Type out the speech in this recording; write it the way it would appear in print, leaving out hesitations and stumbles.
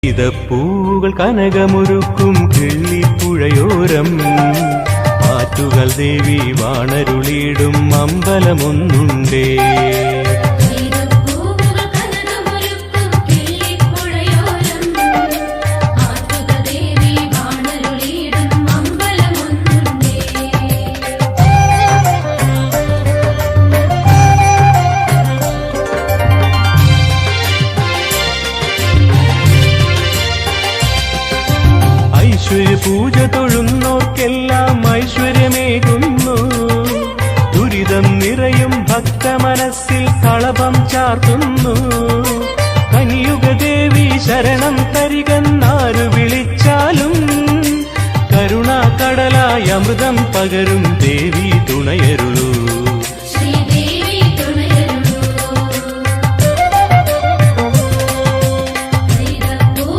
പൂകൾ കനകമൊരുക്കും കിള്ളിപ്പുഴയോരം ആറ്റുകൾ ദേവി വാണരുളിയിടും അമ്പലമൊന്നുണ്ടേ. പൂജ തൊഴുന്നോർക്കെല്ലാം ഐശ്വര്യമേകുന്നു. ദുരിതം നിറയും ഭക്തമനസ്സിൽ കളഭം ചാർത്തുന്നു. കനിയുഗദേവി ശരണം തരികെന്നാരു വിളിച്ചാലും കരുണാകടലായി അമൃതം പകരും ദേവി തുണയരുളുന്നു.